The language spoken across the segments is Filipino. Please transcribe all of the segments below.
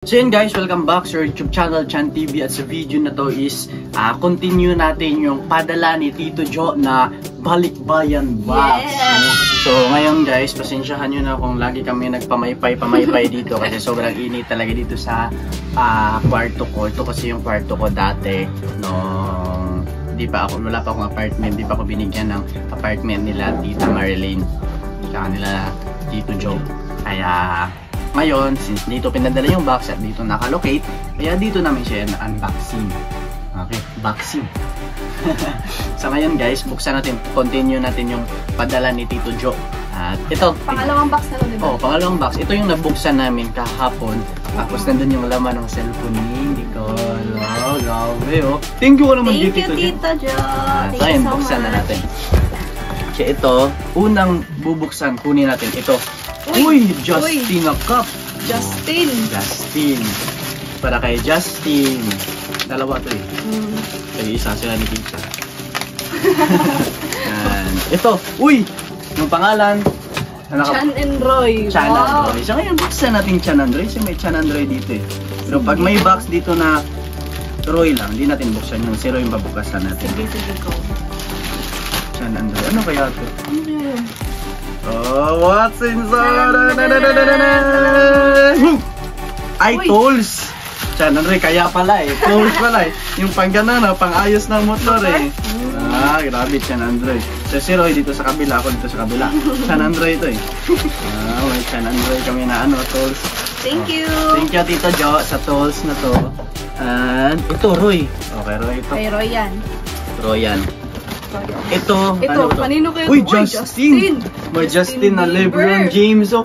So yun guys, welcome back sa YouTube channel Chan TV. At sa video na to is continue natin yung padala ni Tito Jo na Balikbayan Box. Yes! So ngayon guys, pasensyahan nyo na kung lagi kami nagpamaypay dito kasi sobrang init talaga dito sa kwarto ko. Ito kasi yung kwarto ko dati nung wala pa akong apartment, di pa ako binigyan ng apartment nila Tita Marilyn tsaka nila Tito Jo. Kaya ngayon, since dito pinadala yung box at dito nakalocate, kaya dito namin siya na-unboxing. Okay, boxing. So ngayon guys, buksan natin, continue natin yung padala ni Tito Jo. At ito, pangalawang box na ito, diba? Oh, pangalawang box. Ito yung nabuksan namin kahapon. Tapos nandun yung laman ng cellphone ni Nicole. Oh, grabe oh. Thank you ko naman Thank Tito you, Tito Jo. So ayun, buksan na natin. Kaya ito, unang bubuksan, kunin natin ito. Uy, Justin na cup. Justin. Para kay Justin. Dalawa to eh. Kaya isa sila ni Tita. Ito, uy, yung pangalan. Chan and Roy. Chan and Roy. So ngayon, buksan natin Chan and Roy. Kasi may Chan and Roy dito eh. Pero pag may box dito na Roy lang, hindi natin buksan yung si Roy yung babukasan natin. Sige ko. Chan and Roy. Ano kaya ito? Ano kaya? Oh, what's inside? Ay, tools! Chan and Roy, kaya pala eh. Tools pala eh. Yung pang gano'n, pang ayos ng motor eh. Grabe, Chan and Roy. So si Roy dito sa kabila, ako dito sa kabila. Chan and Roy ito eh. May Chan and Roy kami na tools. Thank you! Thank you, Tito Jo, sa tools na to. And ito, Roy. Okay, Roy ito. Kay Roy yan. Roy yan. Ito, ano kanino kayo? Uy, Justin! May Justin na LeBron James oh.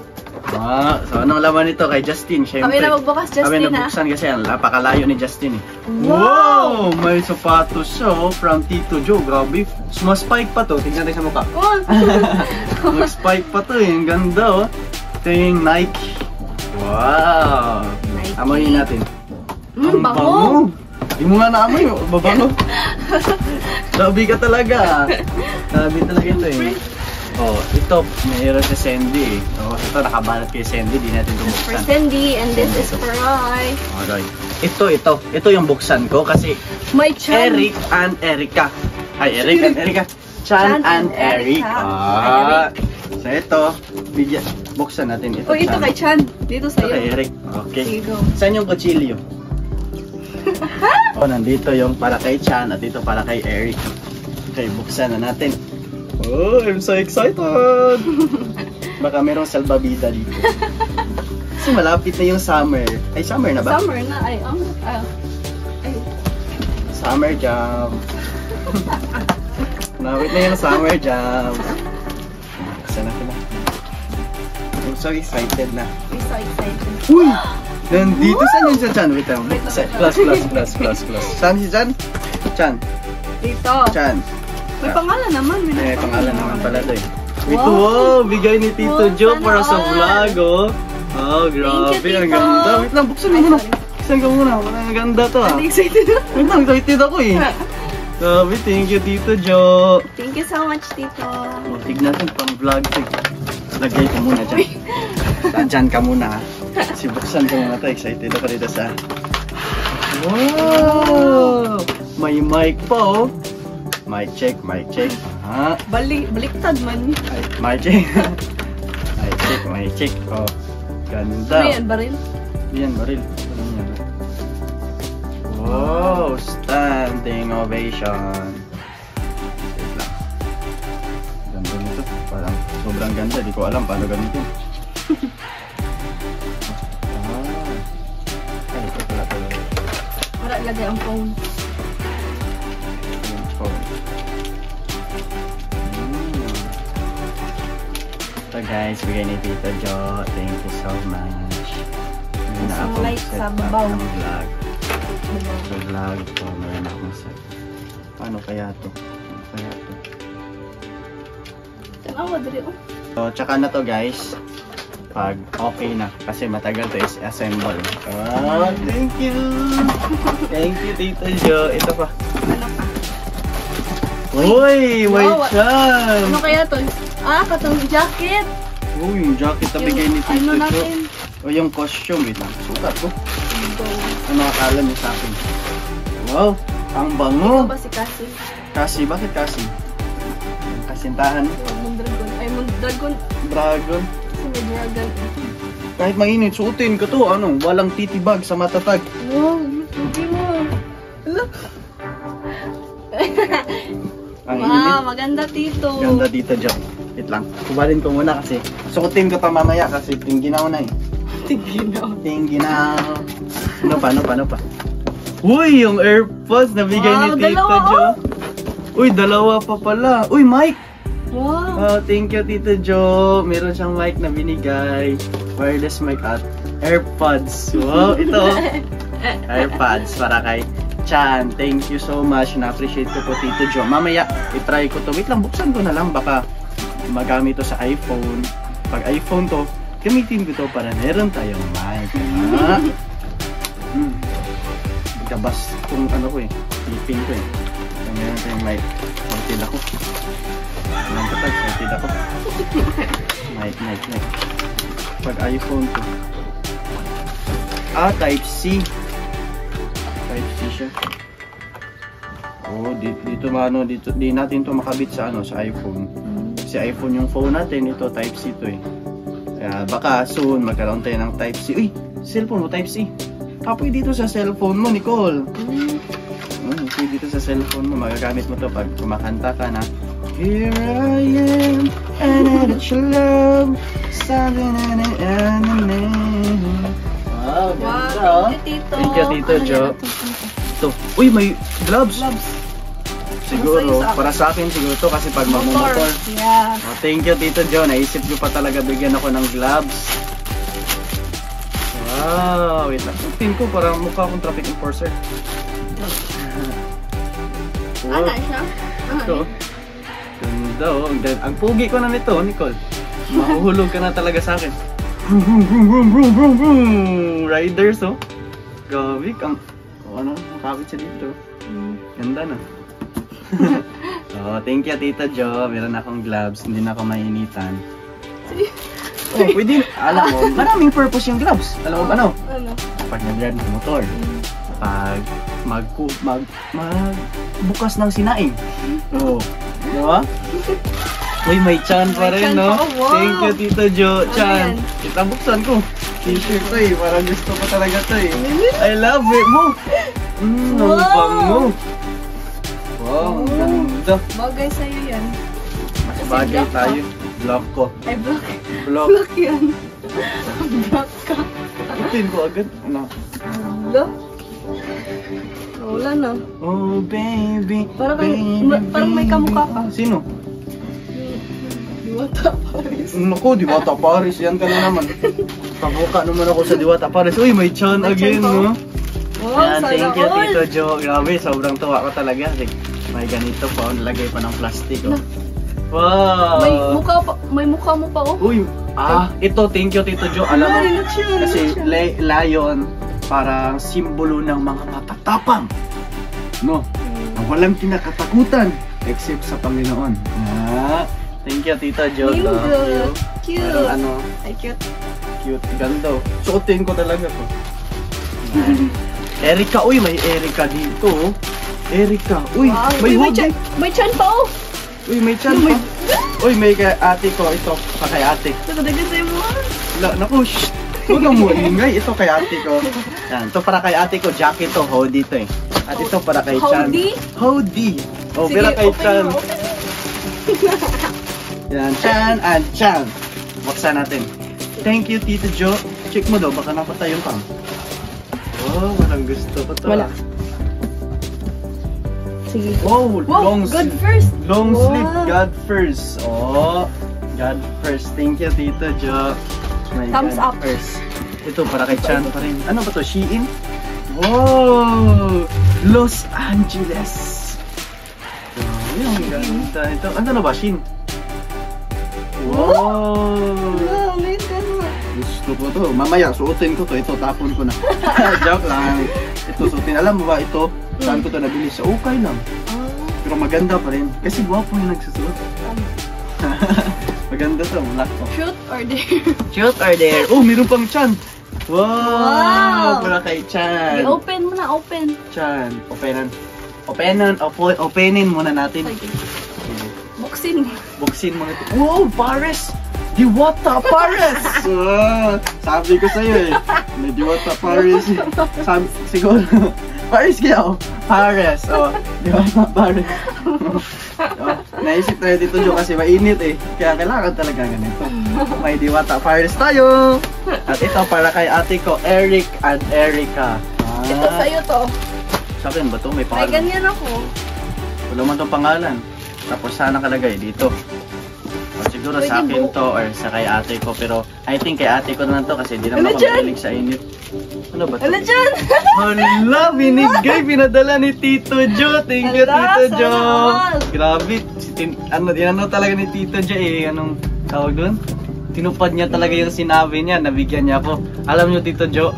So anong laman nito kay Justin? Siyempre, kami na magbukas, Justin. Kami nabuksan kasi napakalayo ni Justin eh. Wow! May sapatos siya oh, from Tito Jo. Grabe. Mas spike pa to. Tingnan natin sa mukha. Mas spike pa to eh. Ang ganda oh. Ito yung Nike. Wow! Nike. Amoyin natin. Ang bango! Hindi mo nga naamoy, babango. Sabi ka talaga. Sabi talaga ito eh. Oh, ito, mayroon si Sandy eh. Oh, ito nakabalat kay Sandy, di natin buksan. For Sandy, and this is for Roy. Roy. Ito yung buksan ko kasi may Chan. Eric and Erica. Ay, Eric and Erica. Chan and Eric. So ito, buksan natin ito. Oh, ito kay Chan. Dito sa'yo. Ito kay Eric. Okay. Here you go. Saan yung kutsilyo? Oh, nandito yung para kay Chan at dito para kay Eric. Okay, buksan na natin. Oh, I'm so excited! Baka merong salbabida dito. Kasi malapit na yung summer. Ay, summer na ba? Summer na. Ay. Summer jam. Malapit na yung summer jam. Buksan natin na. I'm so excited na. I'm so excited. Uy! Nandito, saan yung Chan? Wait lang. Plus. Saan si Chan? Chan. Dito. Chan. May pangalan naman. May pangalan naman pala to eh. Wow! Bigay ni Tito Jo para sa vlog oh. Oh, grabe. Ang ganda. Wait lang, buksan mo muna. Buksan ka muna. Ang ganda to ah. Excited na. Wait lang, excited ako eh. Grabe, thank you Tito Jo. Thank you so much, Tito. Tignan natin pang vlog to. Lagay ko muna dyan. Dyan ka muna ha. Kasi buksan ko muna to. Excited ako dito sa... Wow! May mic pa oh. Mic check. Baliktad man. Mic check. Mic check. Oh, ganda. Ano yan, baril? Yan, baril. Wow, standing ovation. Wait lang. Ganda nito. Parang sobrang ganda. Di ko alam paano gamitin. Ay, ito pala talaga. Para lagay ang phone. So guys, bigay ni Tito Jo. Thank you so much. Isang like sa babaw. Sa vlog. So, meron akong set. Paano kaya to? Tanawa, dali oh. So, tsaka na to guys. Pag okay na. Kasi matagal to is assemble. Oh, thank you! Thank you, Tito Jo. Ito pa. Ano pa? Uy! White Chan! Ano kaya to? Katong jacket. Yung jacket na bigay ni Tito Jo. Ano natin? O yung costume. Wait lang. Sukat ko. Go. Ano akala niyo sa akin? Wow, ang Ikaw bango. ba si Cassie? Kasi, bakit kasi? Kasintahan. Moon Dragon. Ay, Moon Dragon. Dragon. Kasi may dragon. Kahit mainit, suotin ko to. Ano, walang titibag sa matatag. Wow, hindi mo. Hala. Ang Wow, init. maganda tito. Ganda dito, John. Wait lang. Kubalin ko muna kasi. Suotin ko pa mamaya kasi tingginaw na eh. Tiginaw. Tingginaw. Ano pa? Uy, yung AirPods nabigay Wow, ni Tito dalawa, Jo. Uy, dalawa pa pala. Uy, mic! Wow. Oh, thank you, Tito Jo. Meron siyang mic na binigay. Wireless mic at AirPods. Wow, ito. AirPods para kay Chan. Thank you so much. Na-appreciate ko po, Tito Jo. Mamaya, itry ko to. Wait lang, buksan ko na lang. Baka magamit to sa iPhone. Pag iPhone to, gamitin ko to para meron tayong mic. Ha? Gabas kung ano ko eh. Lipin ko eh. So, meron tayong mic. Sorted ako. Meron ko tag. Sorted ako. Mic. Pag iPhone to. Type-C. Type-C siya. Oh, dito di natin to makabit sa sa iPhone. Kasi iPhone yung phone natin, ito Type-C to eh. Kaya baka soon magkaroon tayo ng Type-C. Uy, cellphone mo Type-C. Kapoy dito sa cellphone mo, Nicole. Pwede dito sa cellphone mo, magagamit mo to pag kumakanta ka na. Here I am, and at your love, something Wow, ganda. Wow, thank you, Tito. Thank you, Tito Ano Jo. yan? Ito. Uy, may gloves. Gloves. Siguro, Ano sa'yo sa akin? para sa akin siguro to kasi pag magmumotor. Yeah. Oh, thank you, Tito Jo. Naisip ko pa talaga bigyan ako ng gloves. Wow, wait lang. Tingin ko parang mukha akong traffic enforcer. Ano siya? Ito. Ganda oh. Ang pugi ko na nito, Nicole. Mahuhulog ka na talaga sa akin. Riders oh. Gabi kang ano, makapit siya dito. Ganda na. Oh, thank you, Tita Jo. Meron akong gloves, hindi na ako mainitan. Oh, pwede, alam mo, maraming purpose yung gloves. Alam mo ba no? Ano? Pag nag-ride ng motor, pag bukas ng sinaing. Oh, di ba? Uy, may Chan pa rin, May Chan no? pa, wow. Thank you, Tito Jo. Chan. yan? Kita buksan ko. T-shirt to eh. Parang gusto ko talaga to eh. I love it mo. Ang Wow. bango. Wow, ang ganda. Bagay sa'yo yan. Mas bagay black tayo. Block ko. Ay, black. Block. Black yan. Black ka. Ikutin ko agad. Ano? Black? Wala na. Oh, baby. Parang baby, parang may kamukha ka. Sino? Diwata Paris. Naku, Diwata Paris. Yan ka na naman. Kabuka naman ako sa Diwata Paris. Uy, may Chan May again, Chan pa. no? Wow, Yan, sana thank you, all. Tito Jo. Grabe, sobrang tuwa ko talaga. May ganito pa. Nalagay pa ng plastic, oh. Wow! May mukha mo pa, oh. Uy, ito, thank you, Tito Jo. Alam mo, kasi lion, parang simbolo ng mga matatapang. No? Na walang kinakatakutan except sa Panginoon. Thank you, Tito Jo. Thank Love you. you. Cute. Parang ano, Ay, cute. cute. Ganda. Suotin ko talaga to. Erika, uy, may Erika dito. Oh. Erika, uy, Wow. may Uy, hoodie. may chan pa, oh. Uy, may chan pa. Uy, may kay ate ko. Ito, pa kay ate. Nakadagan sa'yo mo, Naku, shh. Huwag kang mo ingay. Ito kay ate ko. Yan, ito para kay ate ko. Jacket to, hoodie to eh. At ito para kay Chan. Hoodie? Hoodie. Oh, Sige, pero kay open Chan. mo, open mo. Yan, Chan and Chan. Buksan natin. Thank you, Tito Jo. Check mo daw, baka napatay yung pang. Oh, walang gusto ko to. Wala. Sige. Oh, Wow, God first. Long Wow. sleeve, God first. Oh, God first. Thank you, Tito Jo. My Thumbs God up. first. Ito, para kay Chan pa rin. Ano ba to? Shein? Wow! Los Angeles. Oh, yung ganda. Ito, ano na ba? Shein? Wow! Wow, may gano'n. Gusto ko to. Mamaya, suotin ko to. Ito, tapon ko na. Joke lang. Ito, suotin. Alam mo ba, ito, saan ko to nabili? Sa Okay lang. Pero maganda pa rin. Kasi guwapo yung nagsusuot. Maganda to, black to. Truth or dare? Truth or dare? Oh, meron pang Chan. Wow! Para kay Chan. I-open mo na, open. Chan, openin muna natin. Sige. Buksin mo. Buksin mo natin. Wow, Pares! Diwata Pares! Sabi ko sa'yo eh. May Diwata Pares. Sabi, siguro. Pares kaya oh. Pares. Oh, Diwata Pares. Naisip tayo dito Jo kasi mainit eh. Kaya kailangan talaga ganito. May Diwata Pares tayo. At ito para kay ate ko, Eric and Erica. Ito sa'yo to. Sa akin ba ito? May Ay, pangalan. ganyan ako. Wala man itong pangalan. Tapos sana nakalagay dito. O siguro Pwede sa akin buo. to or sa kay ate ko. Pero I think kay ate ko na to kasi di naman Ano ako dyan? mahilig sa init. Ano ba ito? Ano dyan? Hala, binigay, pinadala ni Tito Jo. Thank you, Hala, Tito Jo. sana all. Grabe, ano talaga ni Tito Jo eh. Anong tawag doon? Tinupad niya talaga yung sinabi niya. Nabigyan niya ako. Alam niyo, Tito Jo,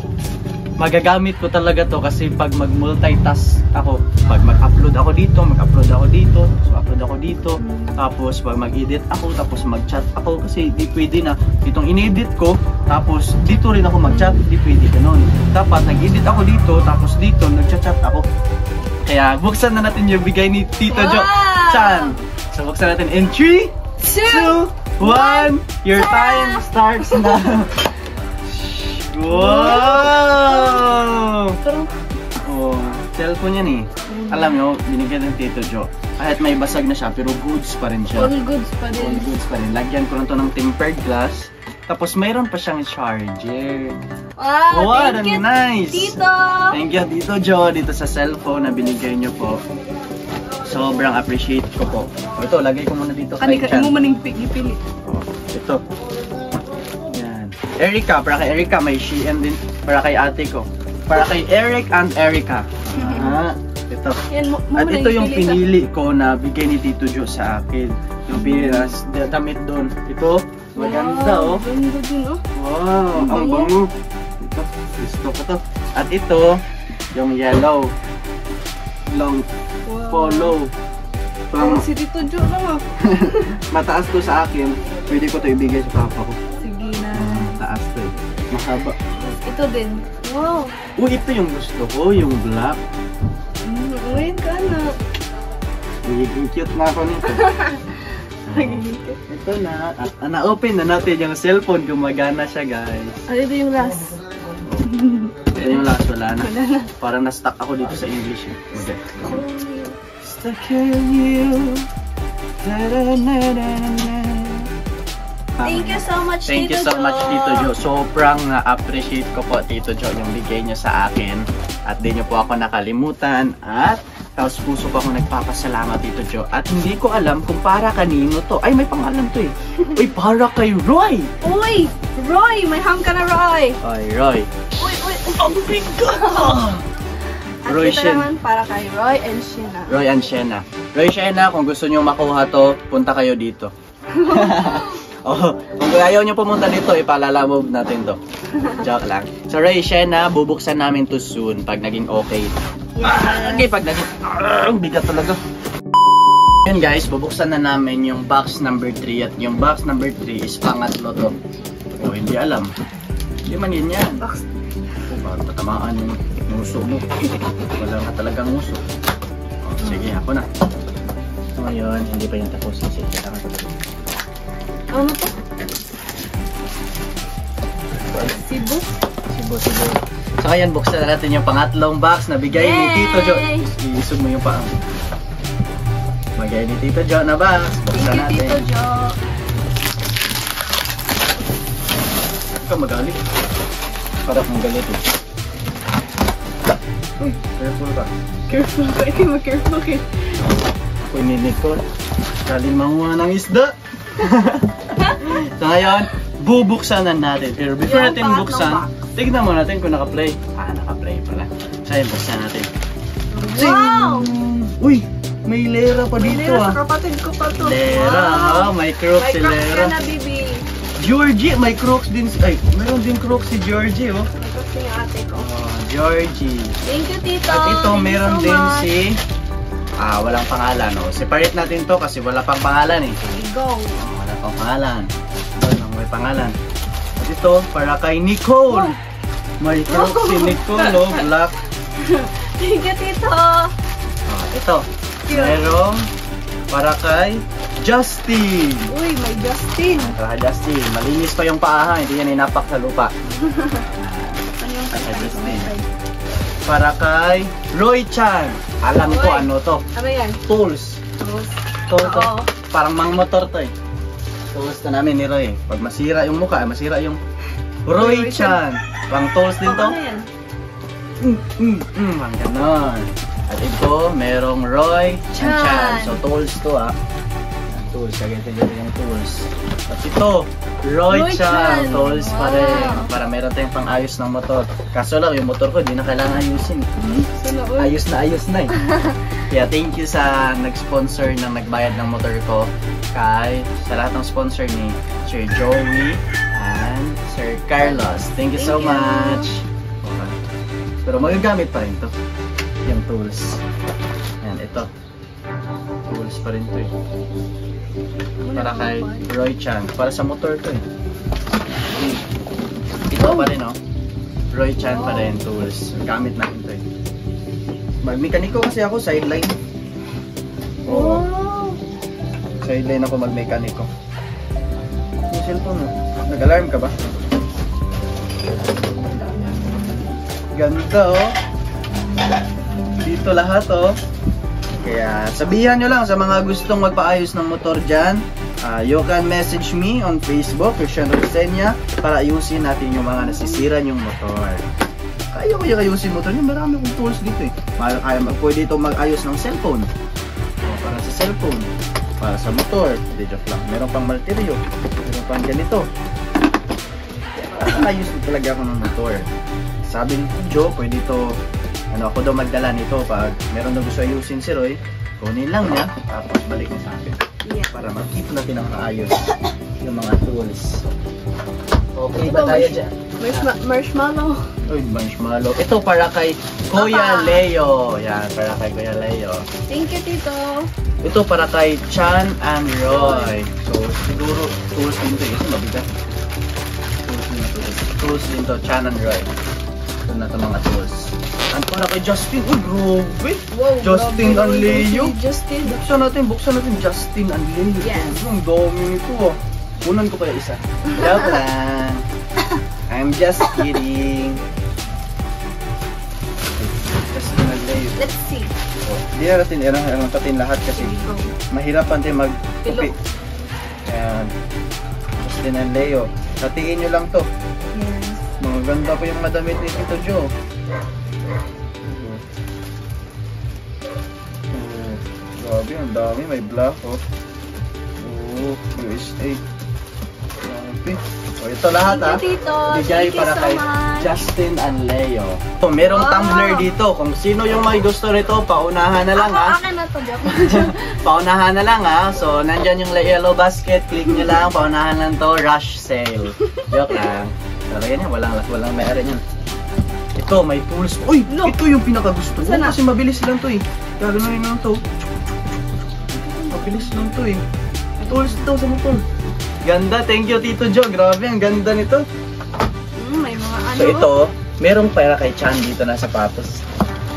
magagamit ko talaga to kasi pag mag-multitask ako, pag mag-upload ako dito, so upload ako dito, tapos pag mag-edit ako, tapos mag-chat ako kasi di pwede na ditong in-edit ko, tapos dito rin ako mag-chat, di pwede ganun. Dapat nag-edit ako dito, tapos dito nag-chat ako. Kaya buksan na natin yung bigay ni Tito Jo Chan. So buksan natin in 3, 2, 1, your time starts now. Wow! Oh, cellphone yan eh. Alam nyo, binigyan ng Tito Jo. Kahit may basag na siya, pero goods pa rin siya. All goods pa din. All goods pa rin. Lagyan ko lang to ng tempered glass. Tapos mayroon pa siyang charger. Wow, Wow, thank you, nice! Tito! Thank you, Tito Jo, dito sa cellphone na binigay nyo po. Sobrang appreciate ko po. O, ito, lagay ko muna dito kay Kani mo Chan. maning pili. Oh, ito. Yan. Erica, para kay Erica, may Shein din. Para kay ate ko. Para kay Eric and Erica. Ito. Yan, At ito yung pinili ko na bigay ni Tito Jo sa akin. Yung pinili na damit doon. Ito, maganda oh. Ganda din oh. Wow, ang bango. Ito, gusto ko to. At ito, yung yellow. Long polo. Parang si Tito Jo lang oh. Mataas to sa akin. Pwede ko to ibigay sa papa ko. Sige na. Taas to eh. Mahaba. Ito din. Wow. Uy, ito yung gusto ko, yung black. Wait ka na. Magiging cute na ako nito. Ito na. At na-open na natin yung cellphone. Gumagana siya, guys. Ano ito yung last? Ito yung last, wala na. Parang na-stuck ako dito sa English. Eh. Okay. Stuck in you. Thank you so much, Thank you Tito so much, Tito Jo. Sobrang na-appreciate ko po, Tito Jo, yung bigay niyo sa akin. At di niyo po ako nakalimutan. At taos puso ko ako nagpapasalamat, Tito Jo. At hindi ko alam kung para kanino to. Ay, may pangalan to eh. Uy, para kay Roy! Uy! Roy! May hang ka na, Roy! Ay, Roy. Uy! Oh my God! At Roy ito Shen. naman para kay Roy and Sheena. Roy and Shena. Roy Shena, kung gusto niyo makuha to, punta kayo dito. Oh, kung ayaw niyo pumunta dito, ipalalamove natin to. Joke lang. So Roy Shena, bubuksan namin to soon pag naging okay. Okay, pag naging... bigat talaga. Yun guys, bubuksan na namin yung box number 3 at yung box number 3 is pangatlo to. O, hindi alam. Hindi man yun yan. Box. Bakit patamaan yung nguso mo? Wala na talagang nguso. O, sige, ako na. So ngayon, hindi pa yung tapos. Sige, kailangan ko. Ano to? Cebu? Sibo. So ayan, buksan na natin yung pangatlong box na bigay ni Tito Jo. Yay! Iisog mo yung paa. Bigay ni Tito Jo na box. Buksan Thank you, natin. Tito Jo. Huwag ka magalit. Para kang galit eh. Uy, careful ka. Careful ka. Ikaw mag-careful ka. Ako'y ni Nicole. Galing manguha ng isda. So ngayon, bubuksan na natin. Pero before Yung natin pangatlong buksan, box. tignan mo natin kung naka-play. Naka-play pala. So ayan, buksan natin. Wow! Uy, may lera pa dito Lera ah. sa kapatid ko pa to. Lera, Wow! may crocs si May crocs Lera. ka na, Bibi. Georgie, may crocs din. Ay, meron din crocs si Georgie oh. May crocs yung ate ko. Oh, Georgie. Thank you, Tito. At ito, Thank you meron so din much. si... walang pangalan oh. Separate natin to kasi wala pang pangalan eh. Go. Wala pang pangalan. May pangalan. At ito, para kay Nicole. May truck si Nicolo, black. Thank you, Tito. Ito, merong para kay Justin. Uy, may Justin. Para kay Justin, malinis pa yung paa, hindi yan inapak sa lupa. Ano yung Para kay kay Justin. Para kay Roy Chan. Alam ko Roy. ano to. Ano yan? Tools. To. Oo. Parang mang motor to eh. Tools to namin ni Roy. Pag masira yung mukha, masira yung Roy Chan. Pang tools din to. Ano yan? Ang ganon. At ito, merong Roy Chan. Chan. So tools to tools, kagaya yung tools. At ito, Roy Roy Chan. Chan. Tools pa rin. Wow. Para meron tayong pang-ayos ng motor. Kaso lang, yung motor ko, di na kailangan ayusin. Ayos na eh. Kaya thank you sa nag-sponsor ng nagbayad ng motor ko. Sa lahat ng sponsor ni Sir Joey and Sir Carlos. Thank you so much. Okay. Pero magagamit pa rin to. Yung tools. Ayan, ito. Tools pa rin to eh. Para kay Roy Chan. Para sa motor to eh. Ito pa rin oh. Roy Chan pa rin tools. Gamit natin to eh. Mag-mekaniko kasi ako, sideline. Oo. Wow. Sideline ako mag-mekaniko. Yung cellphone mo. Nag-alarm ka ba? Ganda oh. Dito lahat oh. Kaya sabihan nyo lang sa mga gustong magpaayos ng motor dyan. You can message me on Facebook, Christian Rosenia, para ayusin natin yung mga nasisira yung motor. Kaya ko yung ayusin motor niya. Marami akong tools dito eh. Pwede ito mag-ayos ng cellphone. Para sa cellphone. Para sa motor. Hindi, joke lang. Meron pang martilyo. Meron pang ganito. Kaya ayos talaga ako ng motor. Sabi ni Joe, pwede ito, ako daw magdala nito pag meron na gusto ayusin si Roy, kunin lang niya, tapos balik na sa akin. Yeah. Para makita natin ang maayos yung mga tools. Okay ba tayo dyan? Marshmallow. Uy, marshmallow. Ito para kay Kuya Papa. Leo. Yan, para kay Kuya Leo. Thank you, Tito. Ito para kay Chan and Roy. So, siguro tools din ito. Ito mabigat. Tools din ito. Chan and Roy. Ito na ito mga tools. And para kay Justin. Uy, grabe. Wow, Justin grabe and naman Leo. si Justin. Buksan natin Justin and Leo. Yes. Ang dami nito. Unan ko kaya isa. Joke lang. I'm just kidding. Justin and Leo. Let's see. Hindi natin natin lahat kasi Here we go. mahirapan din mag-copy. Ayan. Justin and Leo. Hatiin nyo lang to. Yes. Mga ganda pa yung madamit ni Tito Joe. Grabe, ang dami. May black, oh. USA. Grabe. O, ito lahat, Thank you, Tito. Bigay Thank you para so kay much. Justin and Leo. So, merong Wow. tumbler dito. Kung sino yung may gusto nito, paunahan na lang, ha? Akin na to, joke. Paunahan na lang, ha? So, nandyan yung yellow basket. Click nyo lang. Paunahan lang to. Rush sale. Joke lang. Talaga niya, walang may-ari niyan. Ito, may tools. Uy! Look. Ito yung pinakagusto ko. Sana? Kasi mabilis lang to eh. Gaganoin lang to. Mabilis lang to eh. Tools ito sa motor. Ganda. Thank you, Tito Joe. Grabe, ang ganda nito. May mga ano. So ito, merong pera kay Chan dito na sapatos.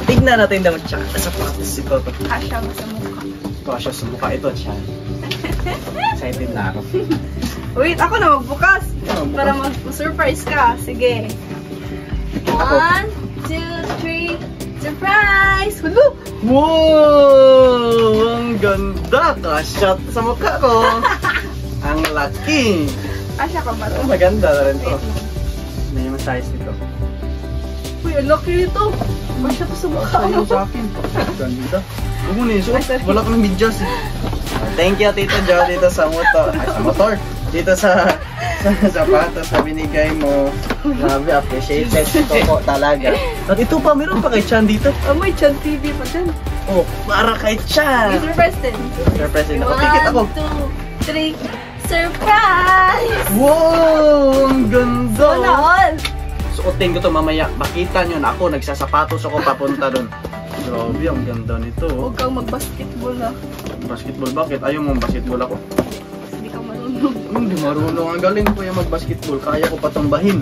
Tignan natin naman Chan na sapatos ito. Kasha mo sa mukha. Kasha sa mukha ito, Chan. Excited na ako. Wait, ako na magbukas. Ikaw magbukas. Para mag-surprise ka. Sige. Ako. 1, 2, 3. Surprise! Hulo! Wow! Ang ganda! Kasha sa mukha ko. Ang laki. Kasha ka ba Oh, to? maganda na rin to. Wait lang. Ano yung size nito? Uy, ang laki nito. Kasha to sa mukha Kasha yung ko. sa akin. Ganda. Huwag mo na yun. Ay, sorry. Wala ka ng medyas eh. Thank you, Tito Joe, dito sa motor. Ay, sa motor. Dito sa sapatos na binigay mo. Grabe, appreciated ito po talaga. At ito pa, meron pa kay Chan dito. Oh, may Chan TV pa dyan. Oh, para kay Chan. Surprise din. Surprise din ako. Pikit ako. 1, 2, 3. Surprise! Wow! Ang ganda! Wala all. Suotin ko to mamaya. Makita nyo na ako, nagsasapatos ako papunta doon. Grabe, ang ganda nito. Huwag kang mag-basketball ah. Basketball, bakit? Ayaw mong basketball ako. Hindi ka marunong. Hindi marunong. Ang galing ko yung mag-basketball. Kaya ko patumbahin.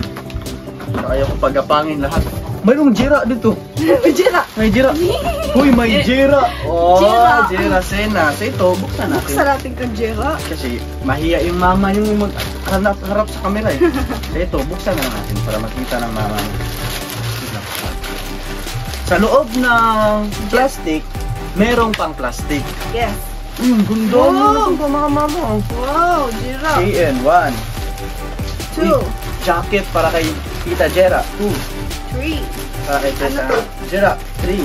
Ayaw ko pagapangin lahat. Mayroong Jira dito. May Jira. May Jira. Uy, may Jira. Oh, Jira. Jira Sena. So ito, buksan natin. Buksan natin kang Jira. Kasi mahiya yung mama yung harap sa camera eh. So ito, buksan na natin para makita ng mama. Sa loob ng plastic, merong pang plastic. Yes. Gundo mo ito mga mama. Wow, Jira. KN1. 2. Jacket para kay Tita Jera. 2. 3. Para kay Tita Ano to? Jera. 3.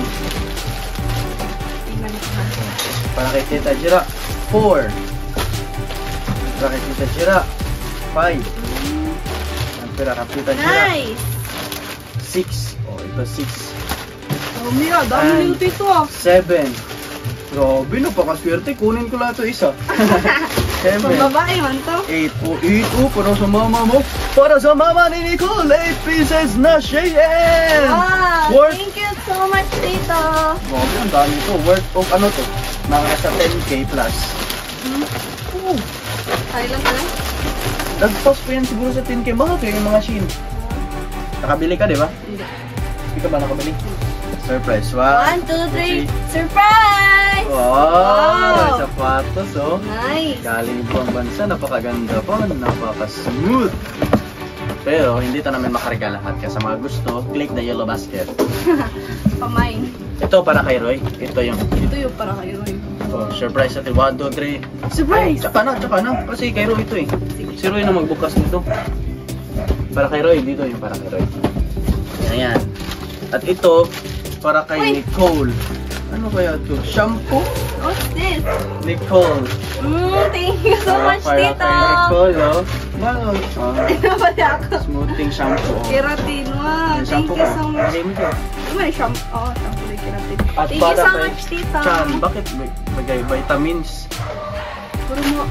Para kay Tita Jera. 4. Para kay Tita Jera. 5. Para kay Tita Jera. Nice. 6. Oh, ito 6. Oh, Mia, dami nito ito ah. 7. Grabe, napakaswerte. Kunin ko lahat ito isa. 7. Pang babae man to. 8. Oh, 8. Oh, para sa mama mo. Para sa mama ni Nicole. 8 pieces na Shein. Wow, Worth. thank you so much, Tito. Grabe, ang dami ito. Worth of ano to? Mga sa 10k plus. Oh. Ay lang pala. Nag-toss pa yan siguro sa 10k. Mahal kayo yung mga Shein. Nakabili ka, di ba? Hindi. Hindi ka ba nakabili? Surprise. 1, 2, 3. Surprise! Wow! Sapatos, oh. Nice. Galing ibang bansa. Napakaganda pa. Napaka-smooth. Pero hindi ito namin makarga lahat. Kaya sa mga gusto, click the yellow basket. Pamain. Ito para kay Roy. Ito yung Ito yung para kay Roy. oh, surprise natin. 1, 2, 3. Surprise! Tsaka na. Kasi kay Roy ito eh. Si Roy na magbukas nito. Para kay Roy. Dito yung para kay Roy. Ayan. At ito, para kay Uy! Nicole. Ano kaya ito? Shampoo? What's this? Nicole. Thank you so much, Para Tito. kay Nicole, oh. Wow. Pinapali ako. Smoothing shampoo. Oh. Keratin, wow. Yung Thank shampoo you ka. so much. Lagay mo dyan. May shampoo. Oh, shampoo na keratin. At Thank you para so kay much, Tito. Chan, bakit bagay vitamins? Pero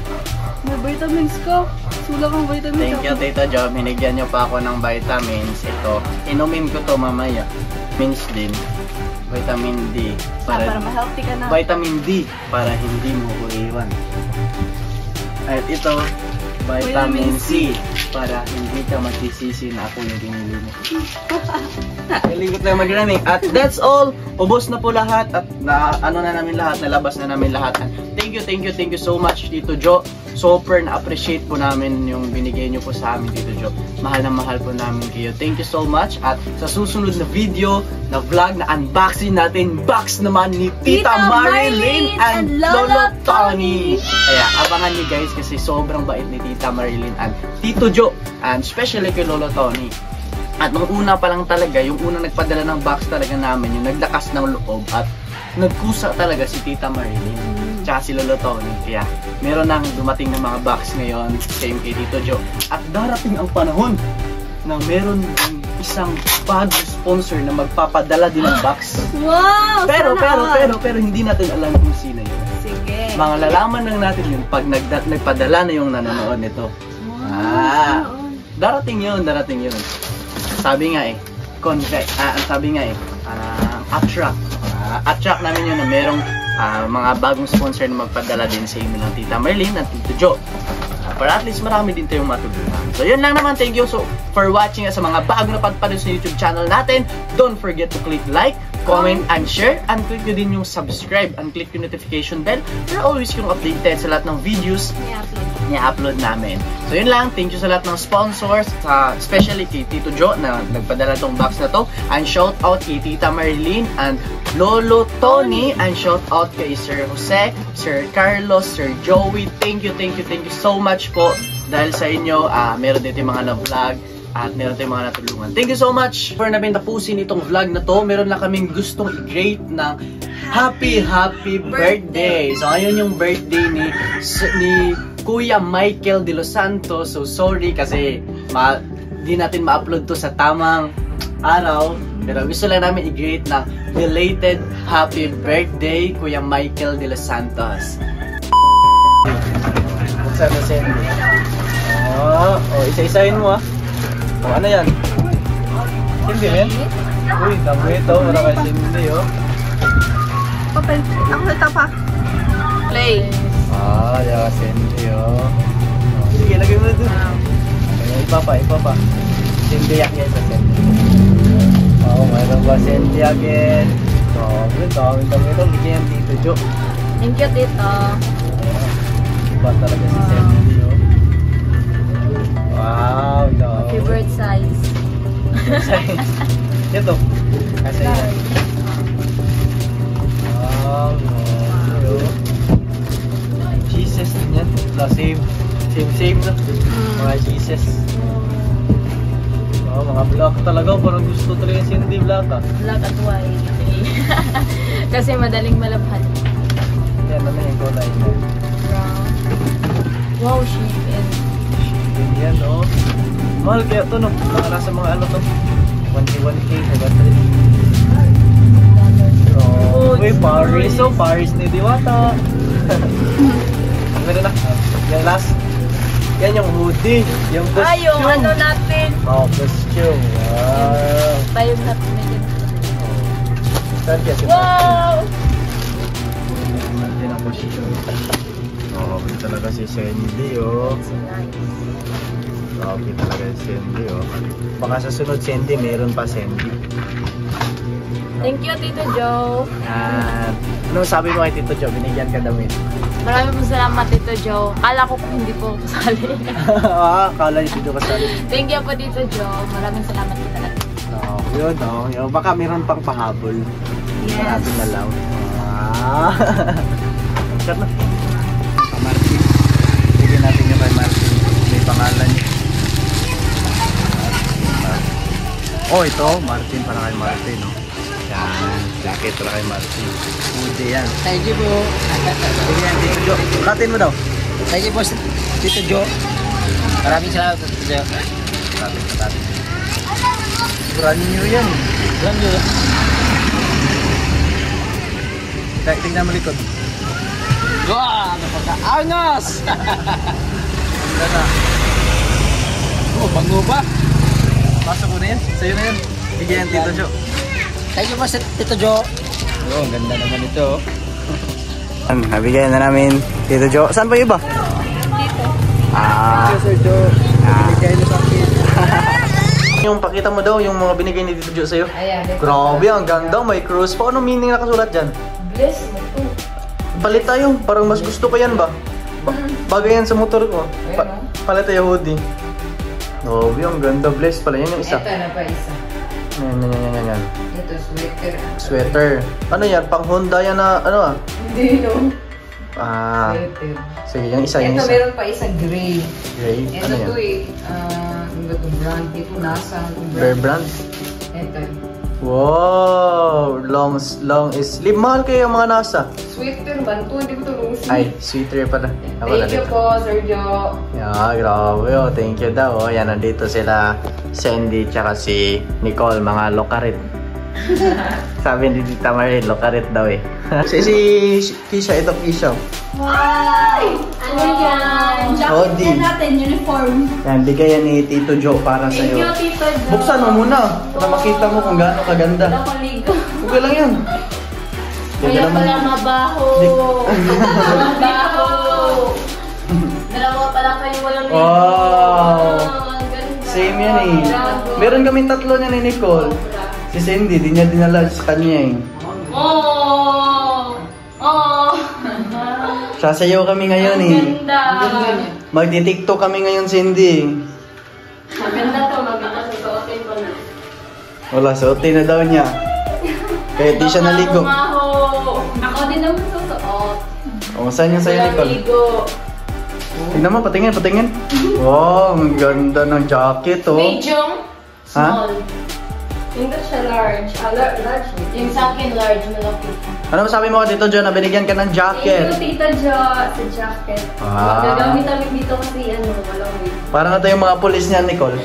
may vitamins ka. Sulang ang vitamins. Thank you, Tita Job. Hinigyan niyo pa ako ng vitamins. Ito, inumin ko to mamaya. Means din. Vitamin D. Para ma-healthy ka na. Vitamin D. Para hindi mo ko iwan. At ito, Vitamin C. Para hindi ka magsisisi na ako yung binili mo. Galing lang mag-running. At that's all. Ubos na po lahat. At ano na namin lahat. Nalabas na namin lahat. Thank you so much, Tito Jo. Super na-appreciate po namin yung binigay nyo po sa amin, Tito Jo. Mahal na mahal po namin kayo. Thank you so much. At sa susunod na video, na vlog, na unboxing natin, box naman ni Tita Marilyn and Lolo Tony. Kaya abangan nyo guys kasi sobrang bait ni Tita Marilyn and Tito Jo. And especially kay Lolo Tony. At nung una pa lang talaga, yung unang nagpadala ng box talaga namin, yung naglakas ng loob at nagkusa talaga si Tita Marilyn. Tsaka si Lolo Tony. Kaya meron nang dumating ng mga box ngayon same kay Tito Jo. At darating ang panahon na meron ng isang bagong sponsor na magpapadala din ng box. Wow! Pero hindi natin alam kung sino yun. Sige. Mga lalaman lang natin yun pag nagpadala na yung nanonood nito. Wow. Darating yun. Sabi nga eh, attract namin yun na merong mga bagong sponsor na magpadala din sa inyo ng Tita Marilyn at Tito Jo. Para at least marami din tayong matulungan. So yun lang naman, thank you for watching sa mga bagong napadpad sa YouTube channel natin. Don't forget to click like, comment, and share. And click nyo din yung subscribe and click yung notification bell para always yung updated sa lahat ng videos i-upload namin. So yun lang, thank you sa lahat ng sponsors, especially kay Tito Jo na nagpadala tong box na to. And shout out kay Tita Marilyn and Lolo Tony. And shout out kay Sir Jose, Sir Carlos, Sir Joey. Thank you so much po. Dahil sa inyo, meron dito yung mga na-vlog at meron tayong mga natulungan. Thank you so much for namin tapusin itong vlog na to. Meron lang kaming gustong i-grade ng happy birthday. So ngayon yung birthday ni Kuya Michael De Los Santos. So sorry kasi di natin ma-upload to sa tamang araw. Pero gusto lang namin i-grade ng belated happy birthday Kuya Michael De Los Santos. Buksan mo Sandy. Isa-isahin mo ano yan? Hindi yan? Uy, dami ito. Para kay Cindy Papel. Ako na pa. Play. Cindy Sige, lagay mo na doon. Ipa pa. Cindy again sa Cindy. Oo, mayroon pa Cindy again. Dami ito. Bigyan Tito Jo. Thank you, Tito. Iba talaga si Cindy, oh. Wow, no. Favorite size. Size. Ito. Kasi yan. Wow, no. Jesus din yan. No, same no. Mga Jesus. Oh, mga black talaga. Parang gusto talaga yung Cindy black, ah. Black at white. Kasi madaling malabhan. Yan, ano yung kulay na? Brown. Wow, chicken. Yan, oh. Mahal kaya ito, no? Mga nasa mga ano to. 1K, 700. Oh, uy, Paris. Oh, Paris ni Diwata. Meron na. Yan, last. Yan yung hoodie. Yung costume. Yung ano natin. Oh, costume. Wow. Tayo na medyo. Saan kaya si Wow! Natin ang costume. Oh, okay talaga si Cindy, oh. Okay talaga si Cindy, oh. Baka sa sunod Cindy, meron pa Cindy. Thank you, Tito Joe. Ano sabi mo kay Tito Joe? Binigyan ka damit. Maraming salamat, Tito Joe. Kala ko hindi po kasali. Kala yung Tito kasali. Thank you po, Tito Joe. Maraming salamat po talaga. Yun, no? Baka meron pang pahabol. Yes. Natin na lang. Shut na. Martin. Bigyan natin yung kay Martin. May pangalan niya. Oh, ito. Martin para kay Martin, no? Yan. Jacket para kay Martin. Hoodie yan. Thank you po. Bigyan Tito Jo. Katin mo daw. Thank you po, Tito Jo. Maraming salamat, Tito Jo. Katin. Brand new yan. Brand new. Tingnan mo likod. Wow! Napaka-angas! Ganda na. Oh, bango pa. Pasok mo na yan. Sa'yo na yan. Bigyan Tito Jo. Thank you po, Tito Jo. Oh, ganda naman ito. Nabigyan na namin Tito Jo. Saan pa yung iba? Dito. Sir Jo. Binigay niyo sa akin. Yung pakita mo daw yung mga binigay ni Tito Jo sa'yo. Ayan. Grabe, ang ganda. May cruise pa. Ano meaning nakasulat dyan? Bless mo po. Palit tayo. Parang mas gusto ko yan ba? Bagay yan sa motor ko. Palit tayo hoodie. Grabe, ang ganda. Bless pala. Yan yung isa. Ito na pa isa. Yan. Ito, sweater. Sweater. Ano yan? Pang Honda yan na ano ah? Hindi, no? Sweater. Sige, yung isa. Ito, meron pa isang gray. Gray? Ito Ano yan? to eh. Ano ba itong brand? Ito, nasa. Bear brand? Ito. Wow! Long sleeve. Mahal kayo yung mga nasa. Sweater ba? Ito, hindi ko ito long sleeve. Ay, sweater pala. Thank you po, Sir Jo. Yeah, grabe oh. Thank you daw. Oh. Yan, nandito sila Cindy tsaka si Nicole, mga lokarit. Sabi ni Tita Marie, lokarit daw eh. si Kisha, ito Kisha. Wow! Ano yan? Hoodie. Natin, uniform. Yan, bigay yan ni Tito Jo para Thank sa'yo. you, Tito Jo. Buksan mo muna para makita mo kung gaano kaganda. Wala ko ligo. Okay lang yan. Kaya pala mabaho. Mabaho. Dalawa pala kayo walang ligo. Wow. Ang ganda. Same yan eh. Bravo. Meron kaming tatlo niya ni Nicole. Si Cindy, di niya dinala sa kanya eh. Oh! Oh! Sasayaw kami ngayon eh. Ganda. Magti-tiktok kami ngayon, Cindy. Maganda to, maganda susuotin ko na. Wala, suotin na daw niya. Kaya di siya naligo. Ako din naman susuot. O, saan yung sa'yo, Nicole? Ligo. Tignan mo, patingin. Wow, ang ganda ng jacket, oh. Medium? Ha? Small. Hindi siya large. Large. Yung sa akin, large. Malaki. Ano masabi mo dito, John, na binigyan ka ng jacket? Thank you, Tita Jo, sa jacket. Ah. Gagamit namin dito kasi walang wig. Parang ito yung mga pulis niya, Nicole.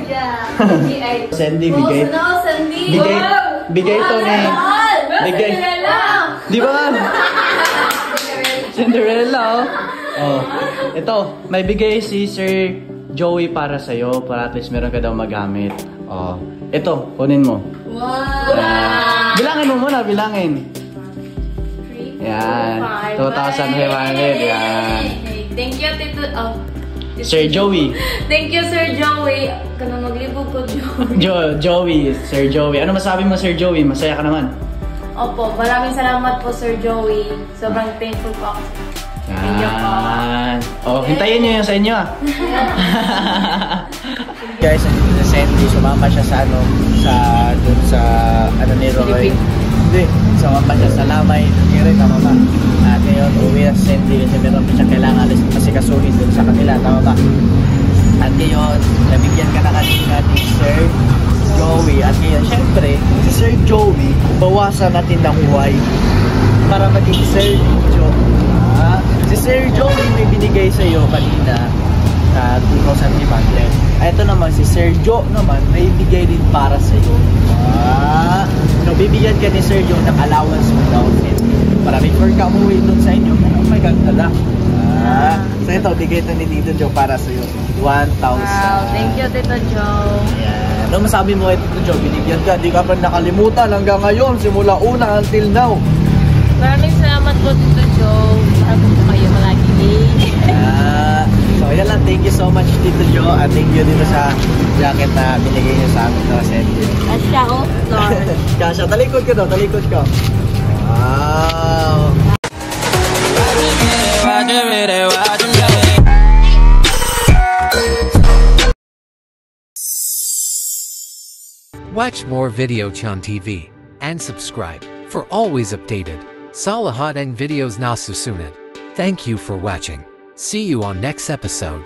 Yeah. Sandy, bigay. No, Sandy. Bigay ito ni... Bigay. Di ba? Cinderella, oh. Oh. Ito, may bigay si Sir Joey para sa'yo, para at least meron ka daw magamit. Oh. Ito, kunin mo. Wow. Bilangin mo muna, bilangin. 3, Yan. 2,500. 2,500. Yan. Thank you, Tito. Oh. Sir Joey. Thank you, Sir Joey. Kana maglibog ko, Joey. Joey, Sir Joey. Ano masabi mo, Sir Joey? Masaya ka naman? Opo, maraming salamat po, Sir Joey. Sobrang thankful po ako. Thank you po. Oh, hintayin niyo yung sa inyo ah. Guys, andito na Sandy. Sumama siya sa ano, dun sa ano ni Roy. Hindi, sumama siya sa Lamay. Hindi, tama ba? At ngayon, uwi na si Sandy kasi meron pa siya kailangan kasi kasuhin dun sa kanila. Tama ba? At ngayon, nabigyan ka na kanina ni Sir Joey. At ngayon, syempre, si Sir Joey, bawasan natin ng Y para maging Sir Joe. Si Sir Joey may binigay sa iyo kanina na 2,500. Ito naman si Sir Joe naman may bigay din para sa iyo. So bibigyan ka ni Sir Joe ng allowance mo daw para before ka umuwi doon sa inyo. Oh my God, tada. So ito, bigay ito ni Tito Joe para sa iyo. 1,000. Wow, thank you, Tito Joe. Ayan. Ano masabi mo kay Tito Joe? Binigyan ka, di ka pa nakalimutan hanggang ngayon, simula una until now. Maraming salamat po, Tito Joe. Sabi po kayo malagi. So yan lang, thank you so much Tito Joe at thank you dito sa jacket na binigay niyo sa amin na Sandy. Asya, oh, Lord. Kasha, talikod ka daw, talikod ka. Wow! Watch more Videochan TV and subscribe for always updated Salahat and videos na susunod. Thank you for watching. See you on next episode.